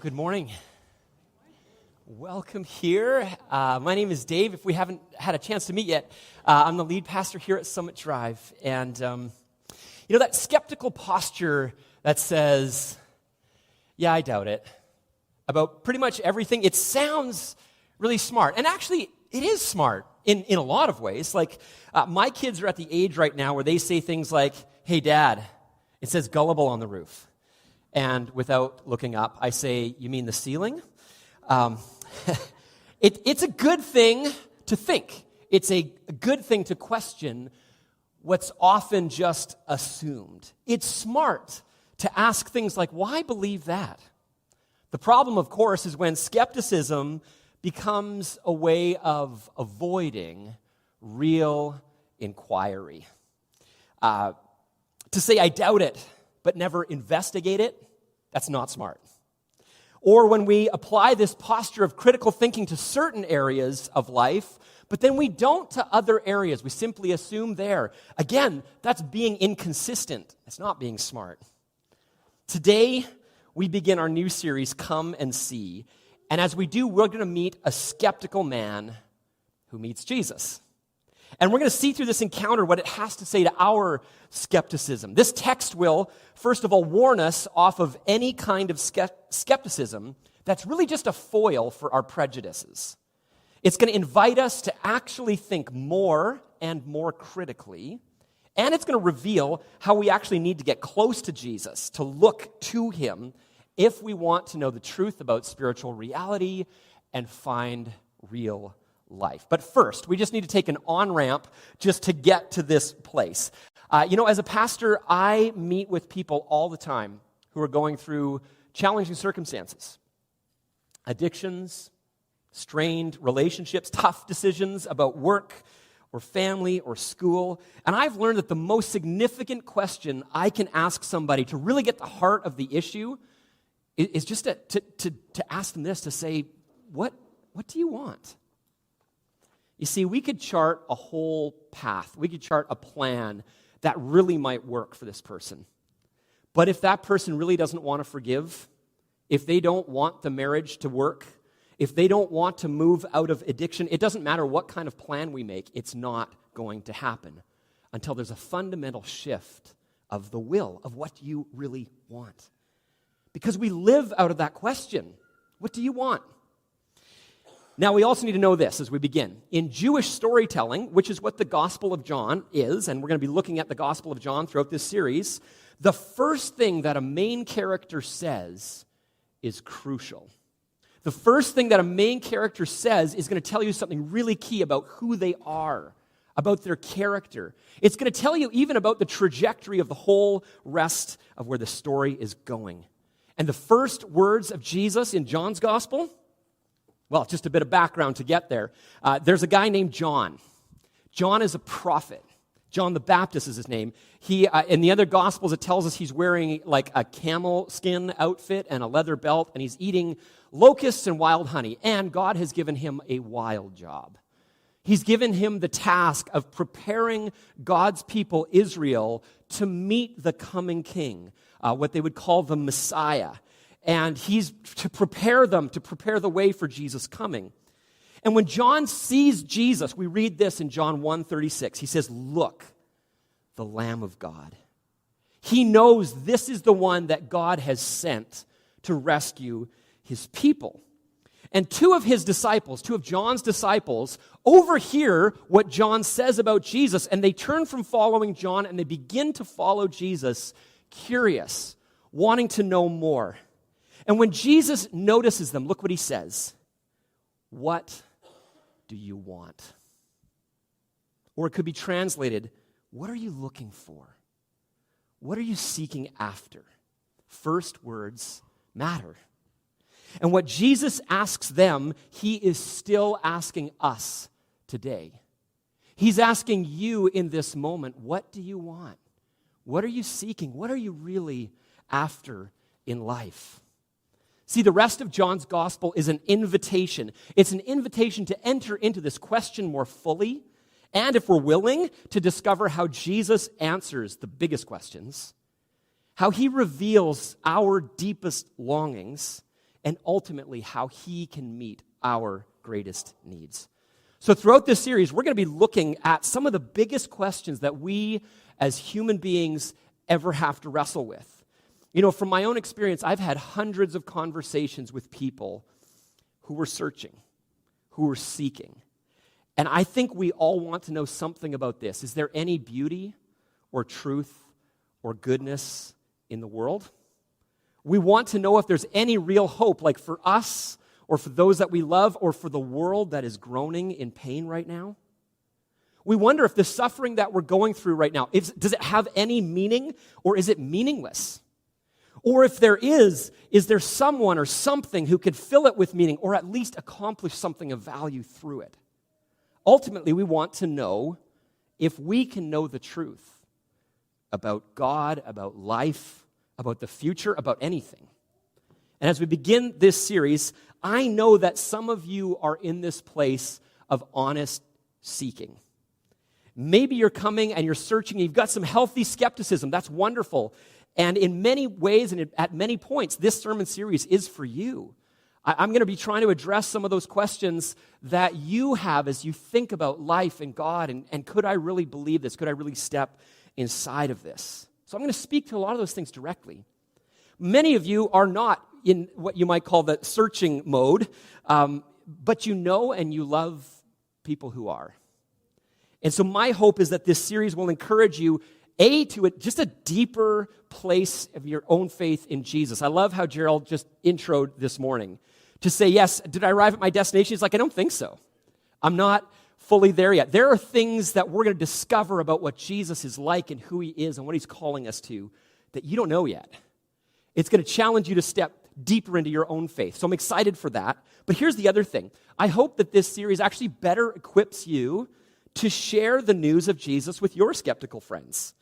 Good morning. Welcome here. My name is Dave. If we haven't had a chance to meet yet, I'm the lead pastor here at Summit Drive. And, that skeptical posture that says, yeah, I doubt it, about pretty much everything, it sounds really smart. And actually, it is smart in a lot of ways. Like, my kids are at the age right now where they say things like, hey, Dad, it says gullible on the roof. And without looking up, I say, you mean the ceiling? It's a good thing to think. It's a good thing to question what's often just assumed. It's smart to ask things like, why believe that? The problem, of course, is when skepticism becomes a way of avoiding real inquiry. To say, I doubt it, but never investigate it, that's not smart. Or when we apply this posture of critical thinking to certain areas of life, but then we don't to other areas. We simply assume there. Again, that's being inconsistent. It's not being smart. Today, we begin our new series, Come and See. And as we do, we're going to meet a skeptical man who meets Jesus. And we're going to see through this encounter what it has to say to our skepticism. This text will, first of all, warn us off of any kind of skepticism that's really just a foil for our prejudices. It's going to invite us to actually think more and more critically, and it's going to reveal how we actually need to get close to Jesus, to look to him, if we want to know the truth about spiritual reality and find real life. But first, we just need to take an on-ramp just to get to this place. As a pastor, I meet with people all the time who are going through challenging circumstances, addictions, strained relationships, tough decisions about work or family or school. And I've learned that the most significant question I can ask somebody to really get the heart of the issue is just to ask them this, to say, what do you want? You see, we could chart a whole path. We could chart a plan that really might work for this person. But if that person really doesn't want to forgive, if they don't want the marriage to work, if they don't want to move out of addiction, it doesn't matter what kind of plan we make, it's not going to happen until there's a fundamental shift of the will, of what you really want. Because we live out of that question. What do you want? Now, we also need to know this as we begin. In Jewish storytelling, which is what the Gospel of John is, and we're going to be looking at the Gospel of John throughout this series, the first thing that a main character says is crucial. The first thing that a main character says is going to tell you something really key about who they are, about their character. It's going to tell you even about the trajectory of the whole rest of where the story is going. And the first words of Jesus in John's Gospel, well, just a bit of background to get there. There's a guy named John. John is a prophet. John the Baptist is his name. He, in the other Gospels, it tells us he's wearing like a camel skin outfit and a leather belt, and he's eating locusts and wild honey. And God has given him a wild job. He's given him the task of preparing God's people, Israel, to meet the coming king, what they would call the Messiah. And he's to prepare them, to prepare the way for Jesus' coming. And when John sees Jesus, we read this in John 1:36. He says, look, the Lamb of God. He knows this is the one that God has sent to rescue his people. And two of John's disciples, overhear what John says about Jesus, and they turn from following John and they begin to follow Jesus, curious, wanting to know more. And when Jesus notices them, look what he says. What do you want? Or it could be translated, what are you looking for? What are you seeking after? First words matter. And what Jesus asks them, he is still asking us today. He's asking you in this moment, what do you want? What are you seeking? What are you really after in life? See, the rest of John's gospel is an invitation. It's an invitation to enter into this question more fully, and if we're willing, to discover how Jesus answers the biggest questions, how he reveals our deepest longings, and ultimately how he can meet our greatest needs. So throughout this series, we're going to be looking at some of the biggest questions that we as human beings ever have to wrestle with. You know, from my own experience, I've had hundreds of conversations with people who were searching, who were seeking. And I think we all want to know something about this. Is there any beauty or truth or goodness in the world? We want to know if there's any real hope, like for us or for those that we love or for the world that is groaning in pain right now. We wonder if the suffering that we're going through right now, does it have any meaning or is it meaningless? Or if there is there someone or something who could fill it with meaning or at least accomplish something of value through it? Ultimately, we want to know if we can know the truth about God, about life, about the future, about anything. And as we begin this series, I know that some of you are in this place of honest seeking. Maybe you're coming and you're searching, you've got some healthy skepticism. That's wonderful. And in many ways and at many points, this sermon series is for you. I'm going to be trying to address some of those questions that you have as you think about life and God, and could I really believe this? Could I really step inside of this? So I'm going to speak to a lot of those things directly. Many of you are not in what you might call the searching mode, but you know and you love people who are. And so my hope is that this series will encourage you, to just a deeper place of your own faith in Jesus. I love how Gerald just introed this morning to say, yes, did I arrive at my destination? He's like, I don't think so. I'm not fully there yet. There are things that we're going to discover about what Jesus is like and who he is and what he's calling us to that you don't know yet. It's going to challenge you to step deeper into your own faith. So I'm excited for that. But here's the other thing. I hope that this series actually better equips you to share the news of Jesus with your skeptical friends,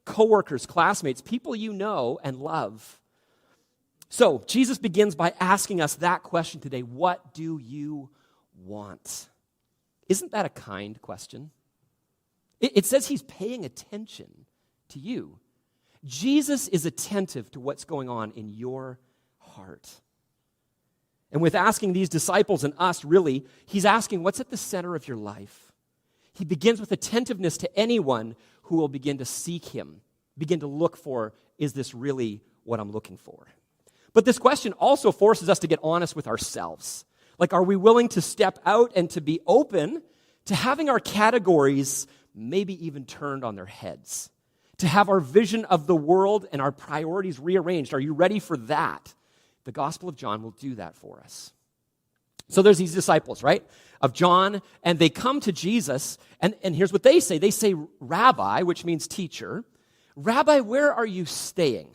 coworkers, classmates, people you know and love. So Jesus begins by asking us that question today: what do you want? Isn't that a kind question? It says he's paying attention to you. Jesus is attentive to what's going on in your heart. And with asking these disciples and us, really, he's asking what's at the center of your life. He begins with attentiveness to anyone who will begin to seek him, begin to look for, is this really what I'm looking for? But this question also forces us to get honest with ourselves. Like, are we willing to step out and to be open to having our categories maybe even turned on their heads? To have our vision of the world and our priorities rearranged? Are you ready for that? The Gospel of John will do that for us. So there's these disciples, right, of John, and they come to Jesus, and here's what they say. They say, Rabbi, which means teacher. Rabbi, where are you staying?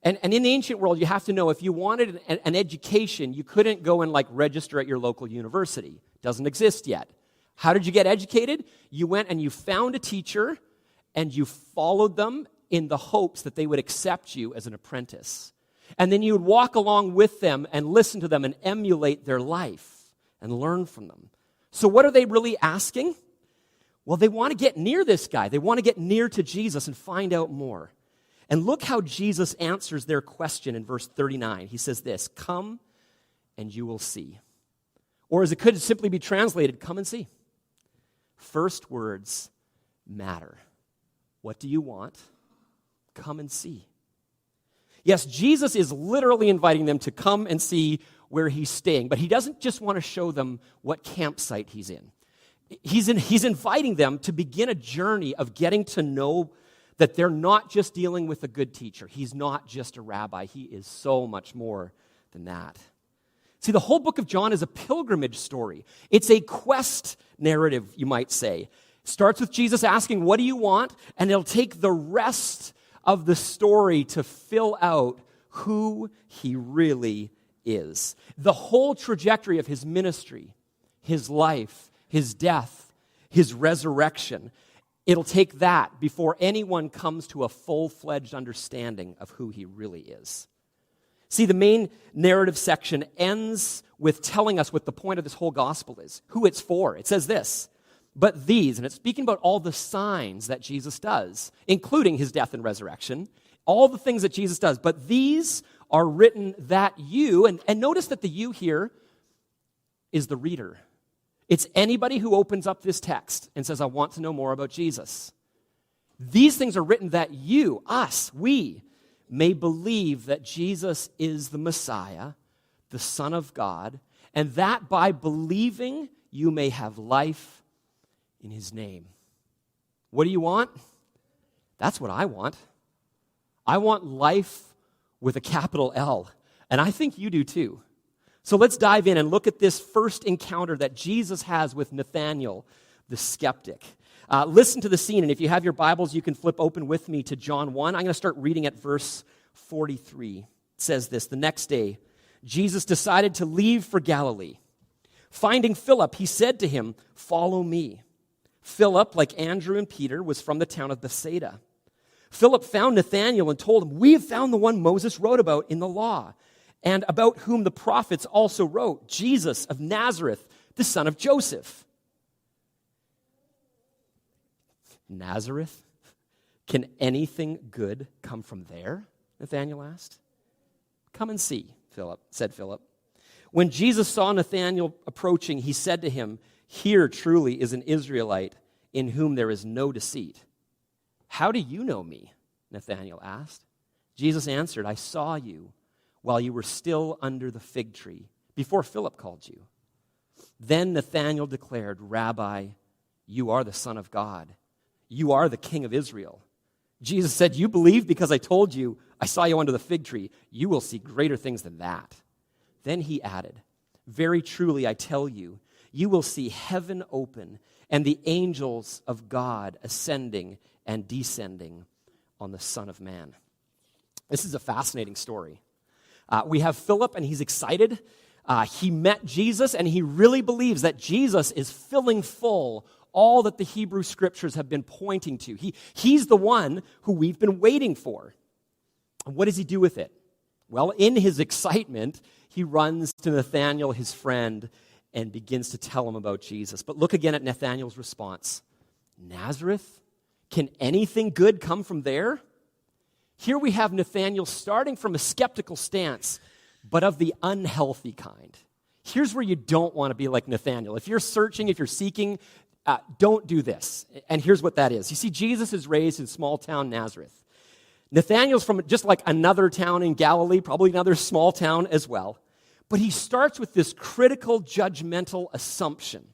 And in the ancient world, you have to know if you wanted an education, you couldn't go and register at your local university. Doesn't exist yet. How did you get educated? You went and you found a teacher and you followed them in the hopes that they would accept you as an apprentice. And then you would walk along with them and listen to them and emulate their life and learn from them. So what are they really asking? Well, they want to get near this guy. They want to get near to Jesus and find out more. And look how Jesus answers their question in verse 39. He says this: come and you will see. Or as it could simply be translated, come and see. First words matter. What do you want? Come and see. Yes, Jesus is literally inviting them to come and see where he's staying, but he doesn't just want to show them what campsite he's in. He's inviting them to begin a journey of getting to know that they're not just dealing with a good teacher. He's not just a rabbi. He is so much more than that. See, the whole book of John is a pilgrimage story. It's a quest narrative, you might say. It starts with Jesus asking, what do you want? And it'll take the rest of the story to fill out who he really is. The whole trajectory of his ministry, his life, his death, his resurrection, it'll take that before anyone comes to a full-fledged understanding of who he really is. See, the main narrative section ends with telling us what the point of this whole gospel is, who it's for. It says this: but these, and it's speaking about all the signs that Jesus does, including his death and resurrection, all the things that Jesus does, but these are written that you, and notice that the you here is the reader. It's anybody who opens up this text and says, I want to know more about Jesus. These things are written that you, us, we, may believe that Jesus is the Messiah, the Son of God, and that by believing you may have life in his name. What do you want? That's what I want. I want life with a capital L, and I think you do too. So let's dive in and look at this first encounter that Jesus has with Nathaniel, the skeptic. Listen to the scene, and if you have your Bibles, you can flip open with me to John 1. I'm going to start reading at verse 43. It says this, the next day, Jesus decided to leave for Galilee. Finding Philip, he said to him, follow me. Philip, like Andrew and Peter, was from the town of Bethsaida. Philip found Nathanael and told him, we have found the one Moses wrote about in the law, and about whom the prophets also wrote, Jesus of Nazareth, the son of Joseph. Nazareth? Can anything good come from there? Nathanael asked. Come and see, said Philip. When Jesus saw Nathanael approaching, he said to him, here truly is an Israelite in whom there is no deceit. How do you know me? Nathanael asked. Jesus answered, I saw you while you were still under the fig tree, before Philip called you. Then Nathanael declared, Rabbi, you are the Son of God. You are the King of Israel. Jesus said, you believe because I told you I saw you under the fig tree. You will see greater things than that. Then he added, very truly I tell you, you will see heaven open and the angels of God ascending and descending on the Son of Man. This is a fascinating story. We have Philip, and he's excited. He met Jesus, and he really believes that Jesus is filling full all that the Hebrew Scriptures have been pointing to. He's the one who we've been waiting for. And what does he do with it? Well, in his excitement, he runs to Nathanael, his friend, and begins to tell him about Jesus. But look again at Nathanael's response. Nazareth? Can anything good come from there? Here we have Nathanael starting from a skeptical stance, but of the unhealthy kind. Here's where you don't want to be like Nathanael. If you're searching, if you're seeking, don't do this. And here's what that is. You see, Jesus is raised in small town Nazareth. Nathanael's from just like another town in Galilee, probably another small town as well. But he starts with this critical, judgmental assumption.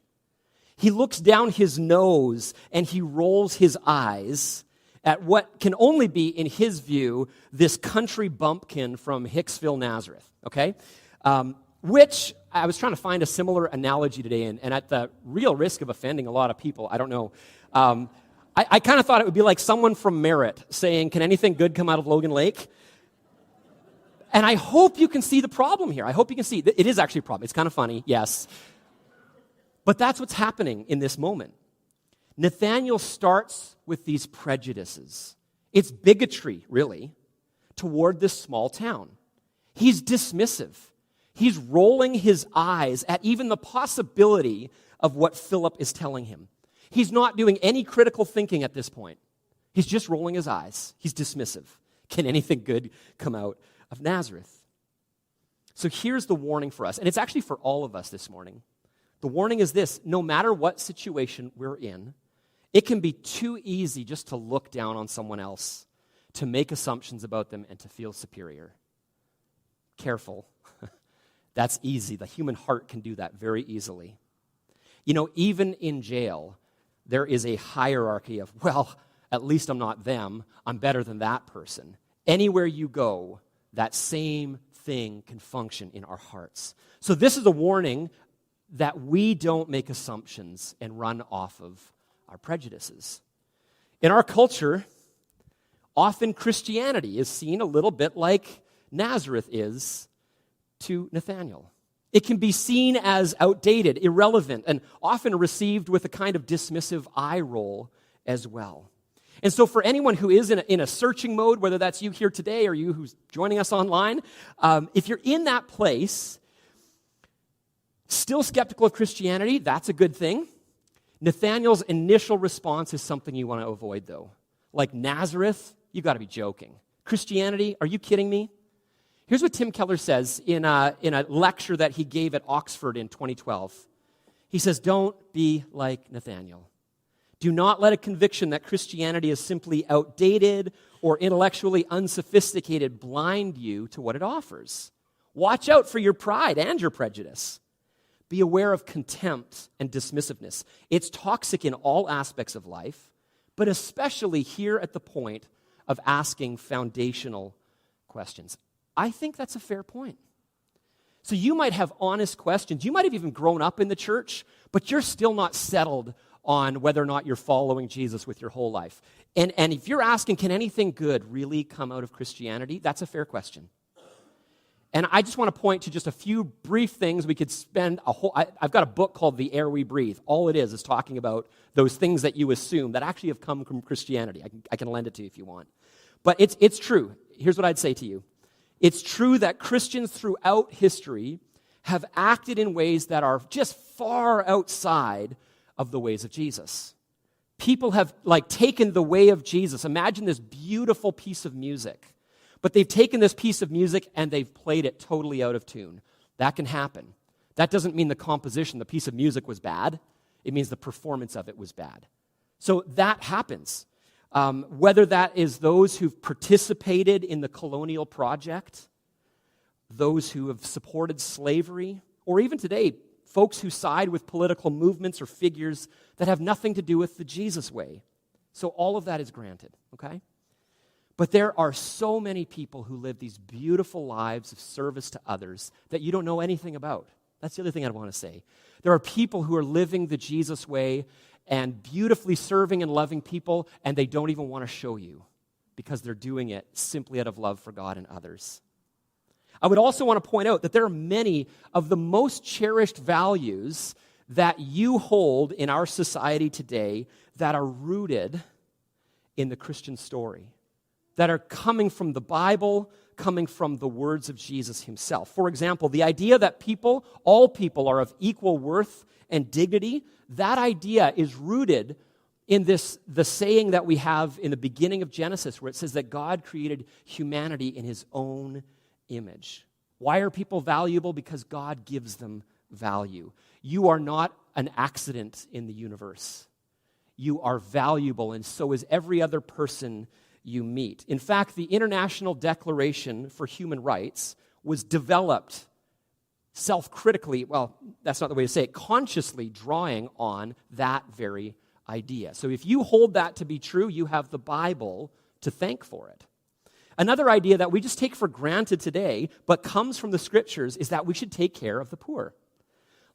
He looks down his nose and he rolls his eyes at what can only be, in his view, this country bumpkin from Hicksville, Nazareth, okay? Which, I was trying to find a similar analogy today, and at the real risk of offending a lot of people, I don't know, I kind of thought it would be like someone from Merritt saying, can anything good come out of Logan Lake? And I hope you can see the problem here. I hope you can see. It is actually a problem. It's kind of funny, yes. But that's what's happening in this moment. Nathanael starts with these prejudices. It's bigotry, really, toward this small town. He's dismissive. He's rolling his eyes at even the possibility of what Philip is telling him. He's not doing any critical thinking at this point. He's just rolling his eyes. He's dismissive. Can anything good come out of Nazareth? So here's the warning for us, and it's actually for all of us this morning. The warning is this: no matter what situation we're in, it can be too easy just to look down on someone else, to make assumptions about them, and to feel superior. Careful. That's easy. The human heart can do that very easily. You know, even in jail, there is a hierarchy of, well, at least I'm not them. I'm better than that person. Anywhere you go, that same thing can function in our hearts. So this is a warning that we don't make assumptions and run off of our prejudices. In our culture, often Christianity is seen a little bit like Nazareth is to Nathanael. It can be seen as outdated, irrelevant, and often received with a kind of dismissive eye roll as well. And so for anyone who is in a searching mode, whether that's you here today or you who's joining us online, if you're in that place, still skeptical of Christianity, that's a good thing. Nathanael's initial response is something you want to avoid, though. Like Nazareth, you got to be joking. Christianity, are you kidding me? Here's what Tim Keller says in a lecture that he gave at Oxford in 2012. He says, don't be like Nathaniel. Do not let a conviction that Christianity is simply outdated or intellectually unsophisticated blind you to what it offers. Watch out for your pride and your prejudice. Be aware of contempt and dismissiveness. It's toxic in all aspects of life, but especially here at the point of asking foundational questions. I think that's a fair point. So you might have honest questions. You might have even grown up in the church, but you're still not settled on whether or not you're following Jesus with your whole life. And if you're asking, can anything good really come out of Christianity? That's a fair question. And I just want to point to just a few brief things. We could spend I've got a book called The Air We Breathe. All it is talking about those things that you assume that actually have come from Christianity. I can lend it to you if you want. But it's true. Here's what I'd say to you. It's true that Christians throughout history have acted in ways that are just far outside of the ways of Jesus. People have taken the way of Jesus. Imagine this beautiful piece of music. But they've taken this piece of music and they've played it totally out of tune. That can happen. That doesn't mean the composition, the piece of music was bad. It means the performance of it was bad. So that happens. Whether that is those who've participated in the colonial project, those who have supported slavery, or even today, folks who side with political movements or figures that have nothing to do with the Jesus way. So all of that is granted, okay? But there are so many people who live these beautiful lives of service to others that you don't know anything about. That's the other thing I want to say. There are people who are living the Jesus way and beautifully serving and loving people, and they don't even want to show you because they're doing it simply out of love for God and others. I would also want to point out that there are many of the most cherished values that you hold in our society today that are rooted in the Christian story, that are coming from the Bible, coming from the words of Jesus himself. For example, the idea that all people are of equal worth and dignity, that idea is rooted in the saying that we have in the beginning of Genesis, where it says that God created humanity in his own image. Why are people valuable? Because God gives them value. You are not an accident in the universe. You are valuable, and so is every other person you meet. In fact, the International Declaration for Human Rights was developed self-critically, well, that's not the way to say it, consciously drawing on that very idea. So if you hold that to be true, you have the Bible to thank for it. Another idea that we just take for granted today, but comes from the Scriptures, is that we should take care of the poor.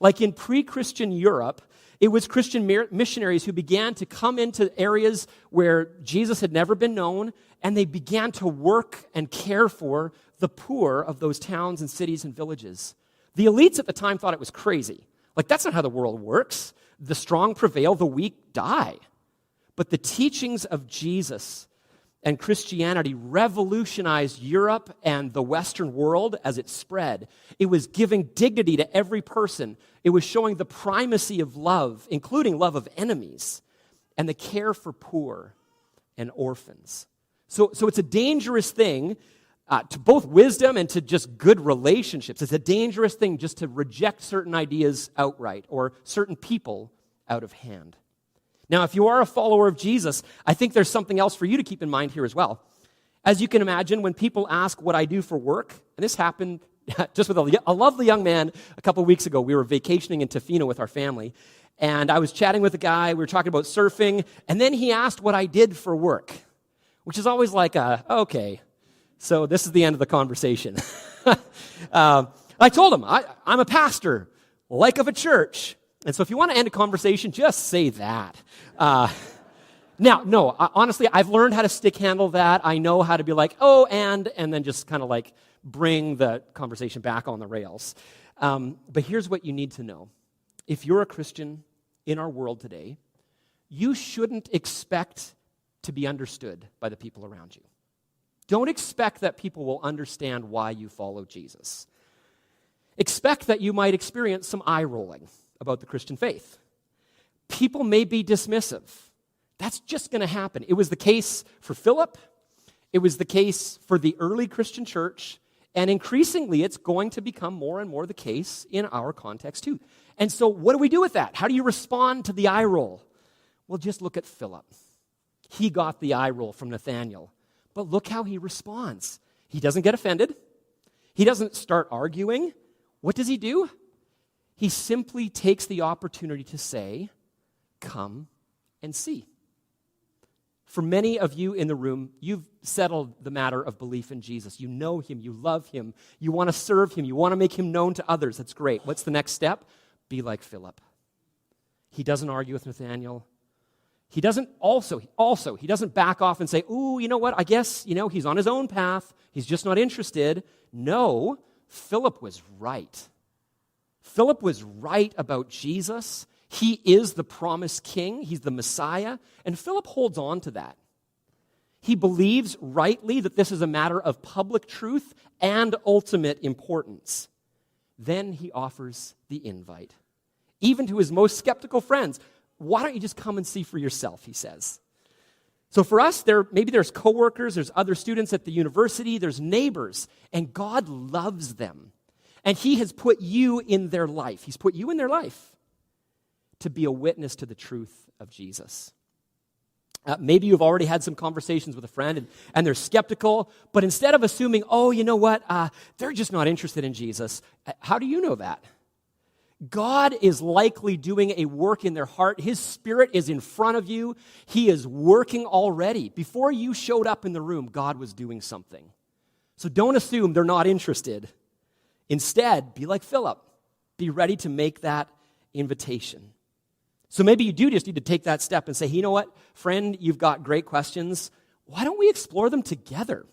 Like in pre-Christian Europe, it was Christian missionaries who began to come into areas where Jesus had never been known, and they began to work and care for the poor of those towns and cities and villages. The elites at the time thought it was crazy. Like, that's not how the world works. The strong prevail, the weak die. But the teachings of Jesus and Christianity revolutionized Europe and the Western world as it spread. It was giving dignity to every person. It was showing the primacy of love, including love of enemies, and the care for poor and orphans. So it's a dangerous thing to both wisdom and to just good relationships. It's a dangerous thing just to reject certain ideas outright or certain people out of hand. Now, if you are a follower of Jesus, I think there's something else for you to keep in mind here as well. As you can imagine, when people ask what I do for work, and this happened just with a lovely young man a couple of weeks ago. We were vacationing in Tofino with our family, and I was chatting with a guy. We were talking about surfing, and then he asked what I did for work, which is always like, okay, so this is the end of the conversation. I told him, I'm a pastor, like of a church. And so if you want to end a conversation, just say that. Honestly, I've learned how to stick handle that. I know how to be like, and then just kind of like bring the conversation back on the rails. But here's what you need to know. If you're a Christian in our world today, you shouldn't expect to be understood by the people around you. Don't expect that people will understand why you follow Jesus. Expect that you might experience some eye rolling about the Christian faith. People may be dismissive. That's just going to happen. It was the case for Philip. It was the case for the early Christian church. And increasingly, it's going to become more and more the case in our context too. And so what do we do with that? How do you respond to the eye roll? Well, just look at Philip. He got the eye roll from Nathaniel. But look how he responds. He doesn't get offended. He doesn't start arguing. What does he do? He simply takes the opportunity to say, come and see. For many of you in the room, you've settled the matter of belief in Jesus. You know him, you love him, you want to serve him, you want to make him known to others. That's great. What's the next step? Be like Philip. He doesn't argue with Nathaniel. He doesn't he doesn't back off and say, ooh, you know what, I guess, he's on his own path. He's just not interested. No, Philip was right. Philip was right about Jesus. He is the promised king. He's the Messiah. And Philip holds on to that. He believes rightly that this is a matter of public truth and ultimate importance. Then he offers the invite, even to his most skeptical friends. Why don't you just come and see for yourself, he says. So for us, maybe there's coworkers, there's other students at the university, there's neighbors, and God loves them. And he has put you in their life. He's put you in their life to be a witness to the truth of Jesus. Maybe you've already had some conversations with a friend and they're skeptical, but instead of assuming, oh, you know what, they're just not interested in Jesus, how do you know that? God is likely doing a work in their heart. His Spirit is in front of you. He is working already. Before you showed up in the room, God was doing something. So don't assume they're not interested. Instead, be like Philip. Be ready to make that invitation. So maybe you do just need to take that step and say, you know what, friend, you've got great questions. Why don't we explore them together?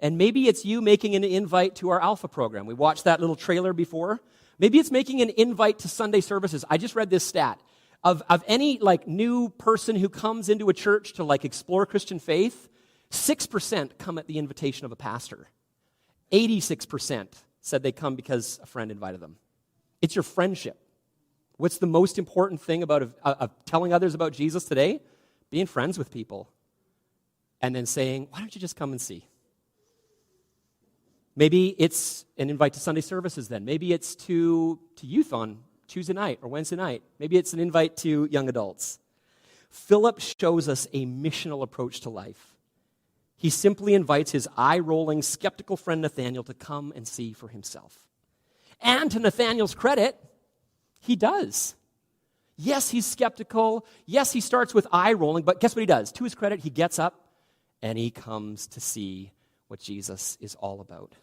And maybe it's you making an invite to our Alpha program. We watched that little trailer before. Maybe it's making an invite to Sunday services. I just read this stat. Of any new person who comes into a church to explore Christian faith, 6% come at the invitation of a pastor. 86% said they come because a friend invited them. It's your friendship. What's the most important thing about telling others about Jesus today? Being friends with people. And then saying, why don't you just come and see? Maybe it's an invite to Sunday services then. Maybe it's to youth on Tuesday night or Wednesday night. Maybe it's an invite to young adults. Philip shows us a missional approach to life. He simply invites his eye-rolling, skeptical friend Nathaniel to come and see for himself. And to Nathaniel's credit, he does. Yes, he's skeptical. Yes, he starts with eye-rolling, but guess what he does? To his credit, he gets up and he comes to see what Jesus is all about.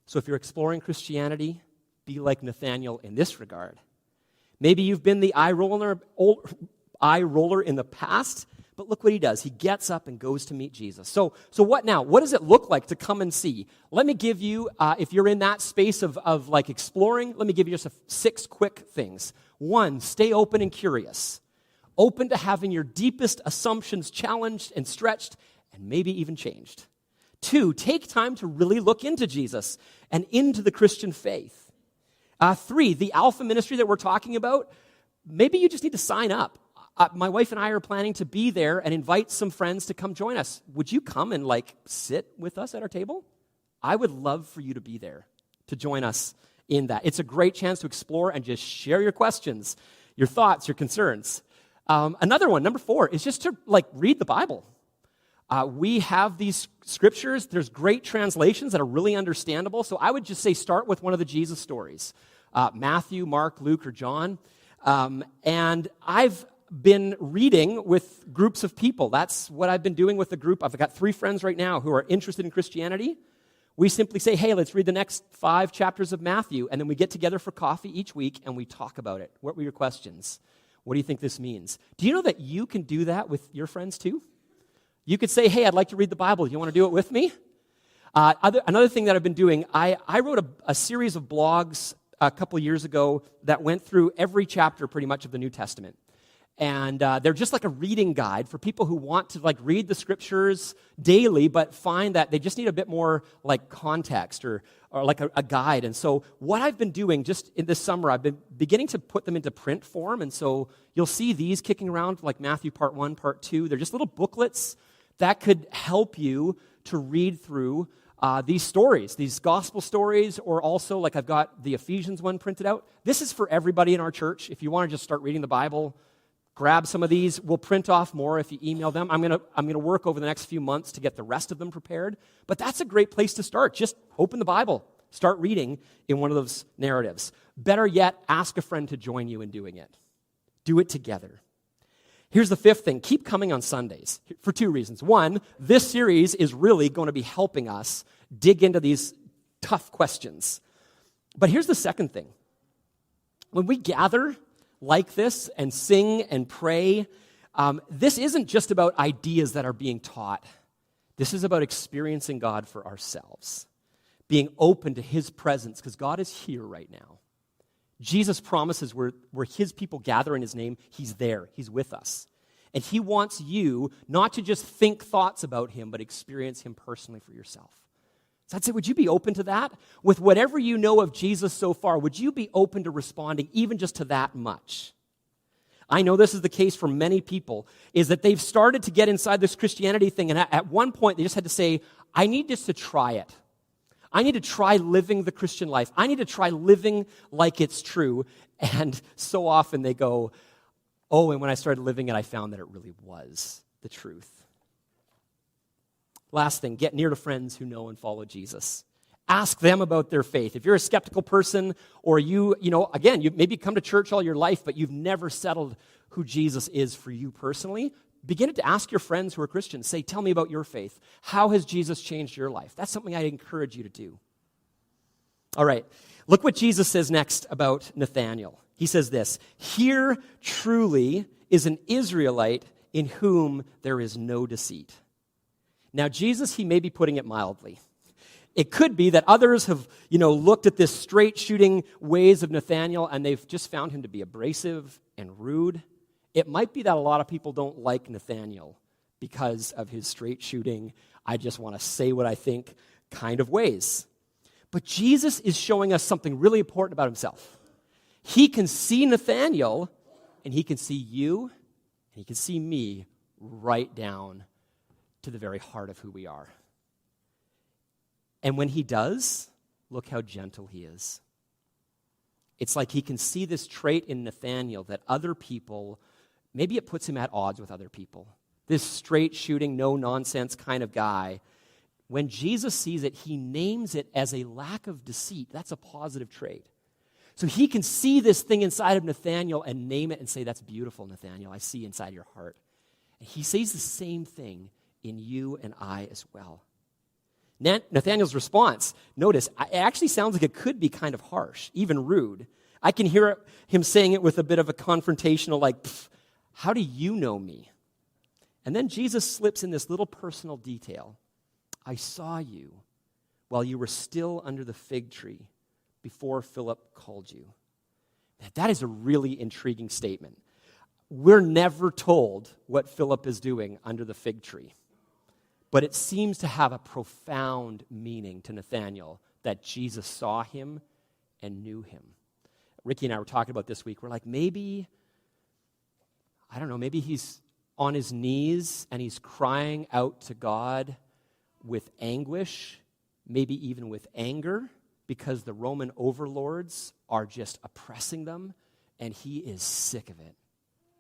So if you're exploring Christianity, be like Nathaniel in this regard. Maybe you've been the eye roller in the past, but look what he does. He gets up and goes to meet Jesus. So what now? What does it look like to come and see? Let me give you, if you're in that space of exploring, let me give you just 6 quick things. 1, stay open and curious. Open to having your deepest assumptions challenged and stretched and maybe even changed. 2, take time to really look into Jesus and into the Christian faith. 3, the Alpha ministry that we're talking about, maybe you just need to sign up. My wife and I are planning to be there and invite some friends to come join us. Would you come and sit with us at our table? I would love for you to be there, to join us in that. It's a great chance to explore and just share your questions, your thoughts, your concerns. Another one, number 4, is just to read the Bible. We have these scriptures. There's great translations that are really understandable. So I would just say start with one of the Jesus stories, Matthew, Mark, Luke, or John. And I've been reading with groups of people. That's what I've been doing with the group. I've got 3 friends right now who are interested in Christianity. We simply say, hey, let's read the next 5 chapters of Matthew, and then we get together for coffee each week, and we talk about it. What were your questions? What do you think this means? Do you know that you can do that with your friends too? You could say, hey, I'd like to read the Bible. Do you want to do it with me? Another thing that I've been doing, I wrote a series of blogs a couple years ago that went through every chapter pretty much of the New Testament. And they're just like a reading guide for people who want to read the scriptures daily, but find that they just need a bit more context or a guide. And so what I've been doing just in this summer, I've been beginning to put them into print form. And so you'll see these kicking around like Matthew part 1, part 2. They're just little booklets that could help you to read through these stories, these gospel stories, or also like I've got the Ephesians one printed out. This is for everybody in our church. If you want to just start reading the Bible, grab some of these. We'll print off more if you email them. I'm gonna work over the next few months to get the rest of them prepared. But that's a great place to start. Just open the Bible. Start reading in one of those narratives. Better yet, ask a friend to join you in doing it. Do it together. Here's the fifth thing. Keep coming on Sundays for two reasons. One, this series is really going to be helping us dig into these tough questions. But here's the second thing. When we gather like this and sing and pray, this isn't just about ideas that are being taught. This is about experiencing God for ourselves, being open to His presence, because God is here right now. Jesus promises where His people gather in His name, He's there. He's with us. And He wants you not to just think thoughts about Him, but experience Him personally for yourself. So I'd say, would you be open to that? With whatever you know of Jesus so far, would you be open to responding even just to that much? I know this is the case for many people, is that they've started to get inside this Christianity thing, and at one point they just had to say, I need just to try it. I need to try living the Christian life. I need to try living like it's true. And so often they go, oh, and when I started living it, I found that it really was the truth. Last thing, get near to friends who know and follow Jesus. Ask them about their faith. If you're a skeptical person, or you maybe come to church all your life, but you've never settled who Jesus is for you personally, begin to ask your friends who are Christians. Say, tell me about your faith. How has Jesus changed your life? That's something I encourage you to do. All right, look what Jesus says next about Nathaniel. He says this, here truly is an Israelite in whom there is no deceit. Now, Jesus, He may be putting it mildly. It could be that others have, looked at this straight shooting ways of Nathaniel and they've just found him to be abrasive and rude. It might be that a lot of people don't like Nathaniel because of his straight shooting, I just want to say what I think kind of ways. But Jesus is showing us something really important about Himself. He can see Nathaniel, and He can see you, and He can see me right down to the very heart of who we are. And when He does, look how gentle He is. It's like He can see this trait in Nathaniel that other people, maybe it puts him at odds with other people. This straight shooting, no nonsense kind of guy. When Jesus sees it, He names it as a lack of deceit. That's a positive trait. So He can see this thing inside of Nathaniel and name it and say, that's beautiful, Nathaniel. I see inside your heart. And He sees the same thing in you and I as well. Nathaniel's response, notice, it actually sounds like it could be kind of harsh, even rude. I can hear him saying it with a bit of a confrontational, like, how do you know me? And then Jesus slips in this little personal detail. I saw you while you were still under the fig tree before Philip called you. That is a really intriguing statement. We're never told what Philip is doing under the fig tree. But it seems to have a profound meaning to Nathaniel that Jesus saw him and knew him. Ricky and I were talking about this week. We're like, maybe he's on his knees and he's crying out to God with anguish, maybe even with anger, because the Roman overlords are just oppressing them, and he is sick of it.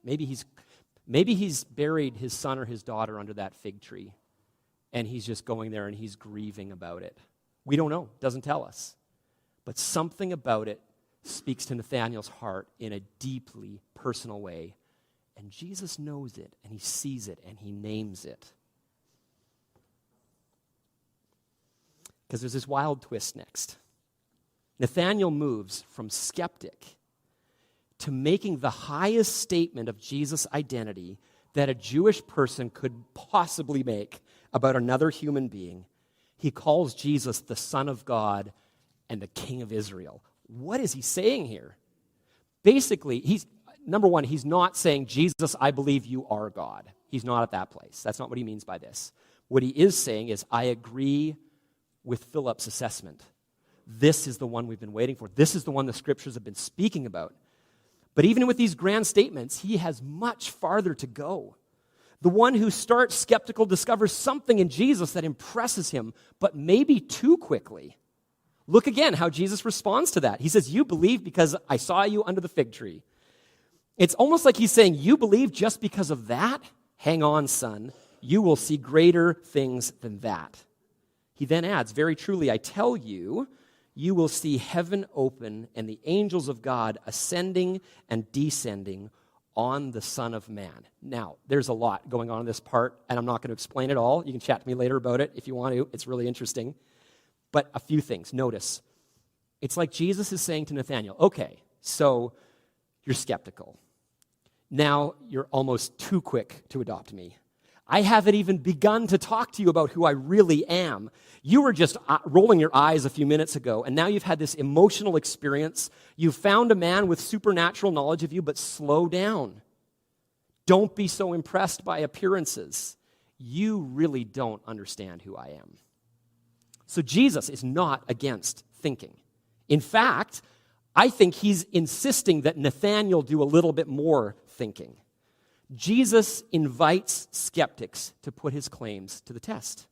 Maybe he's buried his son or his daughter under that fig tree, and he's just going there and he's grieving about it. We don't know. Doesn't tell us. But something about it speaks to Nathaniel's heart in a deeply personal way. And Jesus knows it, and He sees it, and He names it. Because there's this wild twist next. Nathaniel moves from skeptic to making the highest statement of Jesus' identity that a Jewish person could possibly make about another human being. He calls Jesus the Son of God and the King of Israel. What is he saying here? Basically, number one, he's not saying, Jesus, I believe you are God. He's not at that place. That's not what he means by this. What he is saying is, I agree with Philip's assessment. This is the one we've been waiting for. This is the one the Scriptures have been speaking about. But even with these grand statements, he has much farther to go. The one who starts skeptical discovers something in Jesus that impresses him, but maybe too quickly. Look again how Jesus responds to that. He says, you believe because I saw you under the fig tree. It's almost like he's saying, you believe just because of that? Hang on, son. You will see greater things than that. He then adds, very truly, I tell you, you will see heaven open and the angels of God ascending and descending on the Son of Man. Now, there's a lot going on in this part, and I'm not going to explain it all. You can chat to me later about it if you want to. It's really interesting. But a few things. Notice, it's like Jesus is saying to Nathaniel, okay, so you're skeptical. Now you're almost too quick to adopt me. I haven't even begun to talk to you about who I really am. You were just rolling your eyes a few minutes ago, and now you've had this emotional experience. You've found a man with supernatural knowledge of you, but slow down. Don't be so impressed by appearances. You really don't understand who I am. So Jesus is not against thinking. In fact, I think he's insisting that Nathaniel do a little bit more thinking. Jesus invites skeptics to put his claims to the test.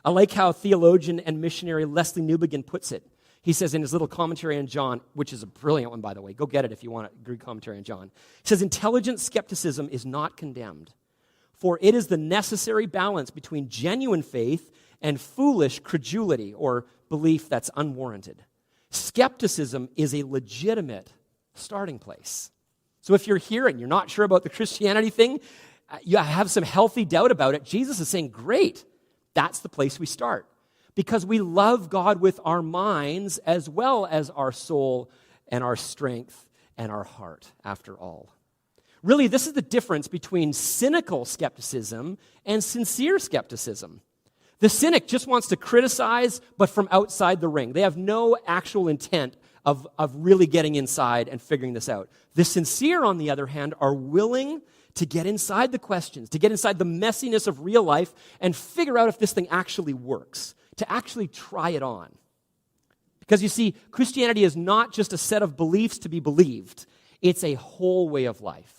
I like how theologian and missionary Leslie Newbegin puts it. He says in his little commentary on John, which is a brilliant one, by the way. Go get it if you want a good commentary on John. He says, intelligent skepticism is not condemned, for it is the necessary balance between genuine faith and foolish credulity or belief that's unwarranted. Skepticism is a legitimate starting place. So if you're here and you're not sure about the Christianity thing, you have some healthy doubt about it, Jesus is saying, great, that's the place we start. Because we love God with our minds as well as our soul and our strength and our heart, after all. Really, this is the difference between cynical skepticism and sincere skepticism. The cynic just wants to criticize, but from outside the ring. They have no actual intent of really getting inside and figuring this out. The sincere, on the other hand, are willing to get inside the questions, to get inside the messiness of real life and figure out if this thing actually works, to actually try it on. Because you see, Christianity is not just a set of beliefs to be believed. It's a whole way of life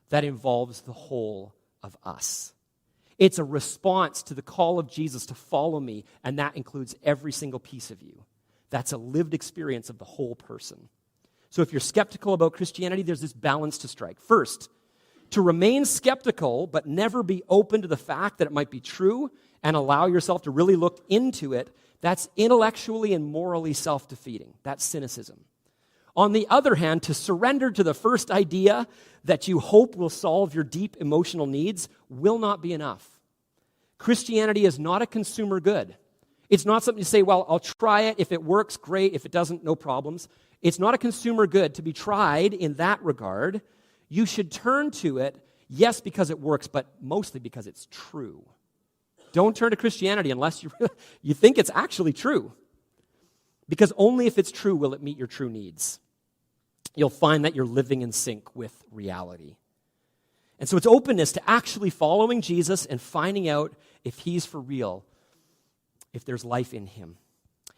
that involves the whole of us. It's a response to the call of Jesus to follow me, and that includes every single piece of you. That's a lived experience of the whole person. So if you're skeptical about Christianity, there's this balance to strike. First, to remain skeptical but never be open to the fact that it might be true and allow yourself to really look into it, that's intellectually and morally self-defeating. That's cynicism. On the other hand, to surrender to the first idea that you hope will solve your deep emotional needs will not be enough. Christianity is not a consumer good. It's not something to say, well, I'll try it. If it works, great. If it doesn't, no problems. It's not a consumer good to be tried in that regard. You should turn to it, yes, because it works, but mostly because it's true. Don't turn to Christianity unless you think it's actually true. Because only if it's true will it meet your true needs. You'll find that you're living in sync with reality. And so it's openness to actually following Jesus and finding out if he's for real, if there's life in him.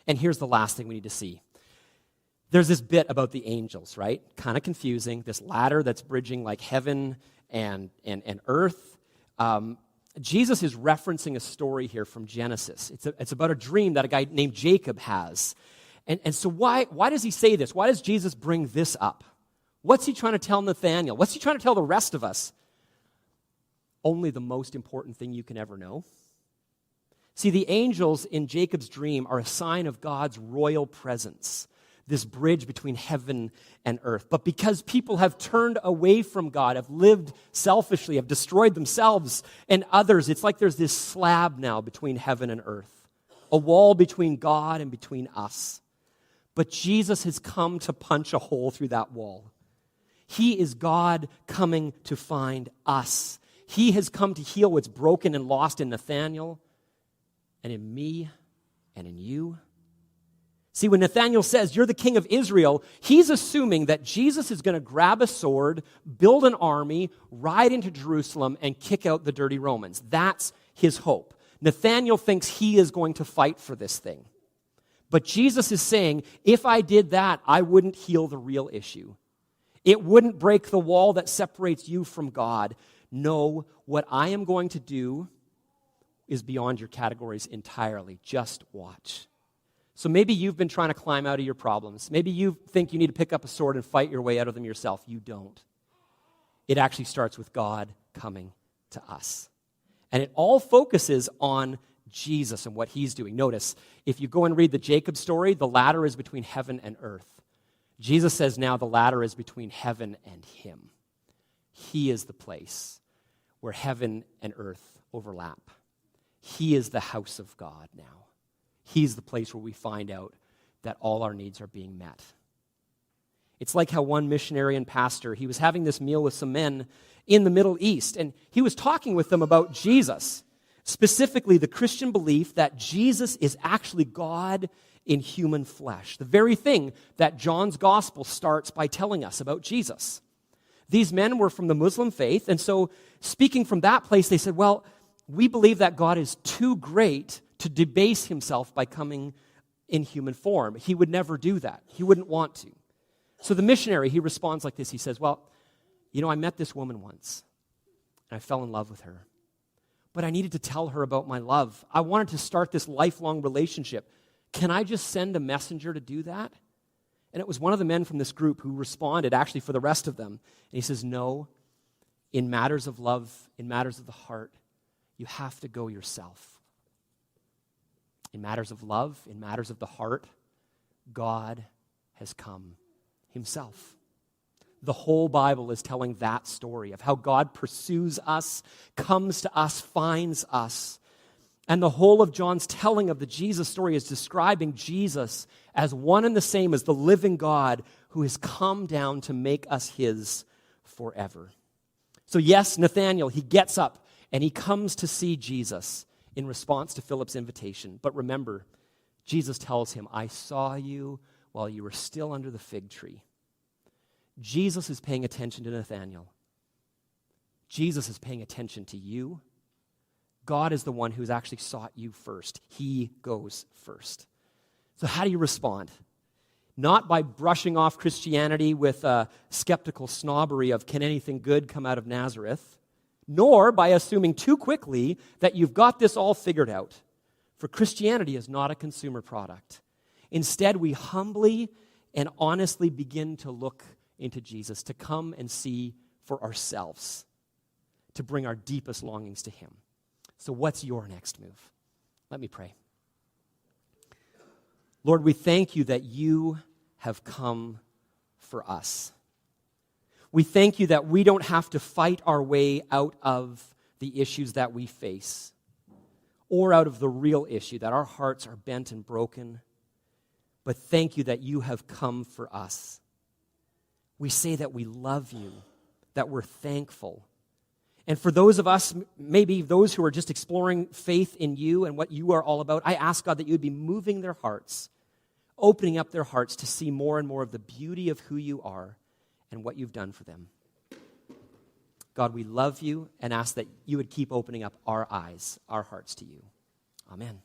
And here's the last thing we need to see. There's this bit about the angels, right? Kind of confusing. This ladder that's bridging like heaven and earth. Jesus is referencing a story here from Genesis. It's about a dream that a guy named Jacob has. And so why does he say this? Why does Jesus bring this up? What's he trying to tell Nathaniel? What's he trying to tell the rest of us? Only the most important thing you can ever know. See, the angels in Jacob's dream are a sign of God's royal presence, this bridge between heaven and earth. But because people have turned away from God, have lived selfishly, have destroyed themselves and others, it's like there's this slab now between heaven and earth, a wall between God and between us. But Jesus has come to punch a hole through that wall. He is God coming to find us. He has come to heal what's broken and lost in Nathaniel and in me and in you. See, when Nathaniel says, you're the king of Israel, he's assuming that Jesus is going to grab a sword, build an army, ride into Jerusalem, and kick out the dirty Romans. That's his hope. Nathaniel thinks he is going to fight for this thing. But Jesus is saying, if I did that, I wouldn't heal the real issue. It wouldn't break the wall that separates you from God. No, what I am going to do is beyond your categories entirely. Just watch. So maybe you've been trying to climb out of your problems. Maybe you think you need to pick up a sword and fight your way out of them yourself. You don't. It actually starts with God coming to us. And it all focuses on Jesus and what he's doing. Notice, if you go and read the Jacob story, the ladder is between heaven and earth. Jesus says now the ladder is between heaven and him. He is the place where heaven and earth overlap. He is the house of God now. He's the place where we find out that all our needs are being met. It's like how one missionary and pastor, he was having this meal with some men in the Middle East, and he was talking with them about Jesus, specifically the Christian belief that Jesus is actually God in human flesh, the very thing that John's gospel starts by telling us about Jesus. These men were from the Muslim faith, and so speaking from that place, they said, well, we believe that God is too great to debase himself by coming in human form. He would never do that. He wouldn't want to. So the missionary, he responds like this. He says, well, I met this woman once, and I fell in love with her. But I needed to tell her about my love. I wanted to start this lifelong relationship. Can I just send a messenger to do that? And it was one of the men from this group who responded, actually for the rest of them. And he says, no, in matters of love, in matters of the heart, you have to go yourself. In matters of love, in matters of the heart, God has come himself. The whole Bible is telling that story of how God pursues us, comes to us, finds us. And the whole of John's telling of the Jesus story is describing Jesus as one and the same as the living God who has come down to make us his forever. So yes, Nathaniel, he gets up and he comes to see Jesus in response to Philip's invitation. But remember, Jesus tells him, I saw you while you were still under the fig tree. Jesus is paying attention to Nathaniel. Jesus is paying attention to you. God is the one who's actually sought you first. He goes first. So how do you respond? Not by brushing off Christianity with a skeptical snobbery of can anything good come out of Nazareth, nor by assuming too quickly that you've got this all figured out. For Christianity is not a consumer product. Instead, we humbly and honestly begin to look into Jesus, to come and see for ourselves, to bring our deepest longings to him. So what's your next move? Let me pray. Lord, we thank you that you have come for us. We thank you that we don't have to fight our way out of the issues that we face or out of the real issue, that our hearts are bent and broken. But thank you that you have come for us. We say that we love you, that we're thankful. And for those of us, maybe those who are just exploring faith in you and what you are all about, I ask, God, that you would be moving their hearts, opening up their hearts to see more and more of the beauty of who you are and what you've done for them. God, we love you and ask that you would keep opening up our eyes, our hearts to you. Amen.